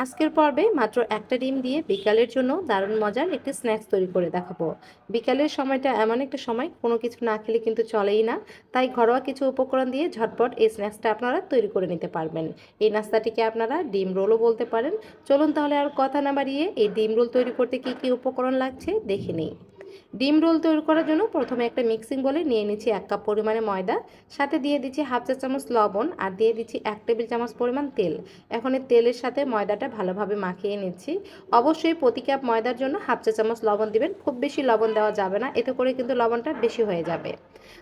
আজকের পর্বে মাত্র একটা ডিম দিয়ে বিকালের জন্য দারুণ মজার একটি স্ন্যাক্স তৈরি করে দেখাবো। বিকালের সময়টা এমন একটা সময় কোনো কিছু না খেলে কিন্তু চলেই না। তাই ঘরোয়া কিছু উপকরণ দিয়ে ঝটপট এই স্ন্যাক্সটা আপনারা তৈরি করে নিতে পারবেন। এই নাস্তাটিকে আপনারা ডিম রোলও বলতে পারেন। চলুন তাহলে আর কথা না বাড়িয়ে এই ডিম রোল তৈরি করতে কি কি উপকরণ লাগছে দেখে নিই। ডিম রোল তৈরি করার জন্য প্রথমে একটা মিক্সিং বলে নিয়ে নিচ্ছি 1 কাপ পরিমাণে ময়দা, সাথে দিয়ে দিচ্ছি হাফ চা চামচ লবণ আর দিয়ে দিচ্ছি 1 টেবিল চামচ পরিমাণ তেল। এখন এই তেলের সাথে ময়দাটা ভালোভাবে মাখিয়ে নিচ্ছি। অবশ্যই প্রতি কাপ ময়দার জন্য হাফ চা চামচ লবণ দিবেন, খুব বেশি লবণ দেওয়া যাবে না, এতে করে কিন্তু লবণটা বেশি হয়ে যাবে।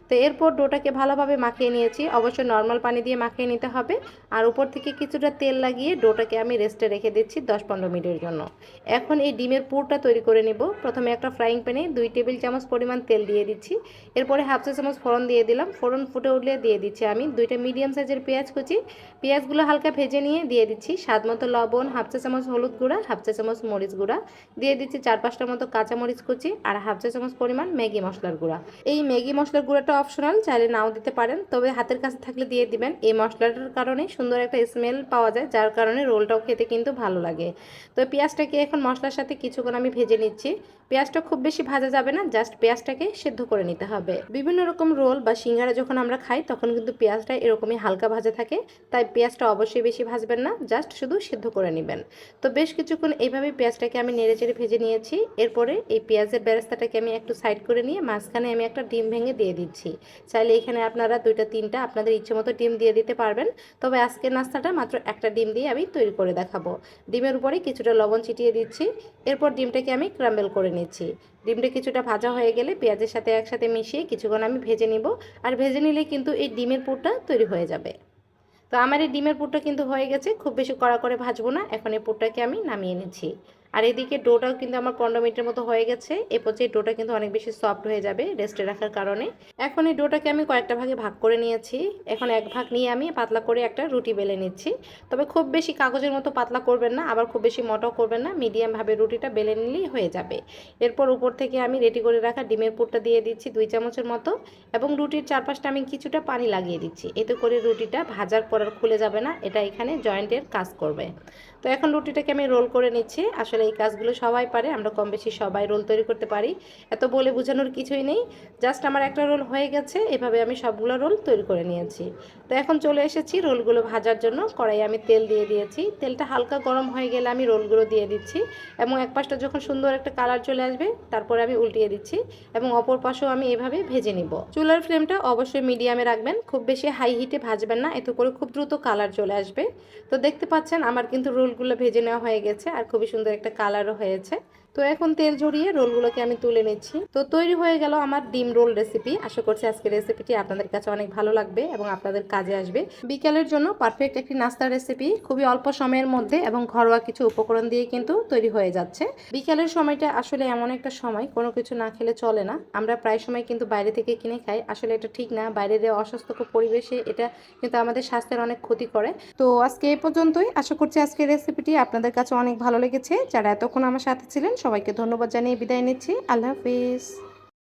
তো এরপর ডোটাকে ভালোভাবে মাখিয়ে নিয়েছি, অবশ্যই নর্মাল পানি দিয়ে মাখিয়ে নিতে হবে। আর উপর থেকে কিছুটা তেল লাগিয়ে ডোটাকে আমি রেস্টে রেখে দিচ্ছি 10-15 মিনিটের জন্য। এখন এই ডিমের পুরটা তৈরি করে নিব। প্রথমে একটা ফ্রাইং প্যানে 2 টেবিল চামচ পরিমাণ তেল দিয়ে দিচ্ছি। এরপরে হাফ চা চামচ ফোড়ন দিয়ে দিলাম। ফোড়ন ফুটে উঠলে দিয়ে দিচ্ছি আমি 2টা মিডিয়াম সাইজের পেঁয়াজ কুচি। পেঁয়াজগুলো হালকা ভেজে নিয়ে দিয়ে দিচ্ছি স্বাদ মতো লবণ, হাফ চা চামচ হলুদ গুঁড়া, হাফ চা চামচ মরিচ গুঁড়া, দিয়ে দিচ্ছি 4-5টা মতো কাঁচা মরিচ কুচি আর হাফ চা চামচ পরিমাণ ম্যাগি মশলার গুঁড়া। এই ম্যাগি মশলার গুঁড়াটা অপশনাল, চাইলে নাও দিতে পারেন, তবে হাতের কাছে থাকলে দিয়ে দিবেন। এই মশলাটার কারণে সুন্দর একটা স্মেল পাওয়া যায়, যার কারণে রোলটাও খেতে কিন্তু ভালো লাগে। তো পেঁয়াজটাকে এখন মশলার সাথে কিছুক্ষণ আমি ভেজে নিচ্ছি। পেঁয়াজটা খুব বেশি ভাজা যাবে না, জাস্ট পেঁয়াজটাকে সেদ্ধ করে নিতে হবে। বিভিন্ন রকম রোল বা সিঙ্গারা যখন আমরা খাই তখন কিন্তু পেঁয়াজটা এরকমই হালকা ভাজা থাকে, তাই পেঁয়াজটা অবশ্যই বেশি ভাজবেন না, জাস্ট শুধু সিদ্ধ করে নেবেন। তো বেশ কিছুক্ষণ এইভাবে পেঁয়াজটাকে আমি নেড়েচেড়ে ভেজে নিয়েছি। এরপরে এই পেঁয়াজের বেরেস্তাটাকে আমি একটু সাইড করে নিয়ে মাঝখানে আমি একটা ডিম ভেঙে দিয়ে দিচ্ছি। চাইলে এখানে আপনারা 2টা 3টা আপনাদের ইচ্ছে মতো ডিম দিয়ে দিতে পারবেন, তবে আজকের নাস্তাটা মাত্র একটা ডিম দিয়ে আমি তৈরি করে দেখাবো। ডিমের উপরে কিছুটা লবণ ছিটিয়ে দিচ্ছি। এরপর ডিমটাকে আমি ক্রাম্বেল করে নিচ্ছি। ডিমটা কিছুটা ভাজা হয়ে গেলে পেঁয়াজের সাথে একসাথে মিশিয়ে কিছুক্ষণ আমি ভেজে নিব। আর ভেজে নিলে কিন্তু এই ডিমের পুরটা তৈরি হয়ে যাবে। তো আমার এই ডিমের পুরটা কিন্তু হয়ে গেছে, খুব বেশি কড়া করে ভাজবো না। এখন এই পুরটাকে আমি নামিয়ে নিচ্ছি। আর এদিকে ডোটাও কিন্তু আমার 15 মিনিটের মতো হয়ে গেছে। এ পর্যায়ে ডোটা কিন্তু অনেক বেশি সফট হয়ে যাবে রেস্টে রাখার কারণে। এখন এই ডোটাকে আমি কয়েকটা ভাগে ভাগ করে নিয়েছি। এখন এক ভাগ নিয়ে আমি পাতলা করে একটা রুটি বেলে নিচ্ছি। তবে খুব বেশি কাগজের মতো পাতলা করবেন না, আবার খুব বেশি মোটাও করবেন না, মিডিয়ামভাবে রুটিটা বেলে নিলেই হয়ে যাবে। এরপর উপর থেকে আমি রেডি করে রাখা ডিমের পুরটা দিয়ে দিচ্ছি 2 চামচের মতো, এবং রুটির চারপাশটা আমি কিছুটা পানি লাগিয়ে দিচ্ছি, এতে করে রুটিটা ভাজার পর আর খুলে যাবে না, এটা এখানে জয়েন্টের কাজ করবে। তো এখন রুটিটাকে আমি রোল করে নিচ্ছি। আসলে এই কাজগুলো সবাই পারে, আমরা কম বেশি সবাই রোল তৈরি করতে পারি, এত বলে বোঝানোর কিছুই নেই। জাস্ট আমার একটা রোল হয়ে গেছে, এভাবে আমি সবগুলো রোল তৈরি করে নিয়েছি। তো এখন চলে এসেছি রোলগুলো ভাজার জন্য। কড়াইয়ে আমি তেল দিয়ে দিয়েছি, তেলটা হালকা গরম হয়ে গেলে আমি রোলগুলো দিয়ে দিচ্ছি, এবং এক পাশটা যখন সুন্দর একটা কালার চলে আসবে তারপরে আমি উল্টিয়ে দিচ্ছি, এবং অপর পাশেও আমি এভাবে ভেজে নিব। চুলার ফ্লেমটা অবশ্যই মিডিয়ামে রাখবেন, খুব বেশি হাই হিটে ভাজবেন না, এতে করে খুব দ্রুত কালার চলে আসবে। তো দেখতে পাচ্ছেন আমার কিন্তু রোলগুলো ভেজে নেওয়া হয়ে গেছে, আর খুবই সুন্দর একটা কালারও হয়েছে। তো এখন তেল ঝরিয়ে রোলগুলোকে আমি তুলে নিচ্ছি। তো তৈরি হয়ে গেল আমার ডিম রোল রেসিপি। আশা করছি আজকের রেসিপিটি আপনাদের কাছে অনেক ভালো লাগবে এবং আপনাদের কাজে আসবে। বিকালের জন্য পারফেক্ট একটি নাস্তার রেসিপি, খুবই অল্প সময়ের মধ্যে এবং ঘরোয়া কিছু উপকরণ দিয়ে কিন্তু তৈরি হয়ে যাচ্ছে। বিকালের সময়টা আসলে এমন একটা সময় কোনো কিছু না খেলে চলে না। আমরা প্রায় সময় কিন্তু বাইরে থেকে কিনে খাই, আসলে এটা ঠিক না। বাইরের অস্বাস্থ্যকর পরিবেশে এটা কিন্তু আমাদের স্বাস্থ্যের অনেক ক্ষতি করে। তো আজকে এই পর্যন্তই। আশা করছি আজকের রেসিপিটি আপনাদের কাছে অনেক ভালো লেগেছে। যারা এতক্ষণ আমার সাথে ছিলেন সবাইকে ধন্যবাদ জানিয়ে বিদায় নিচ্ছি। আল্লাহ হাফিজ।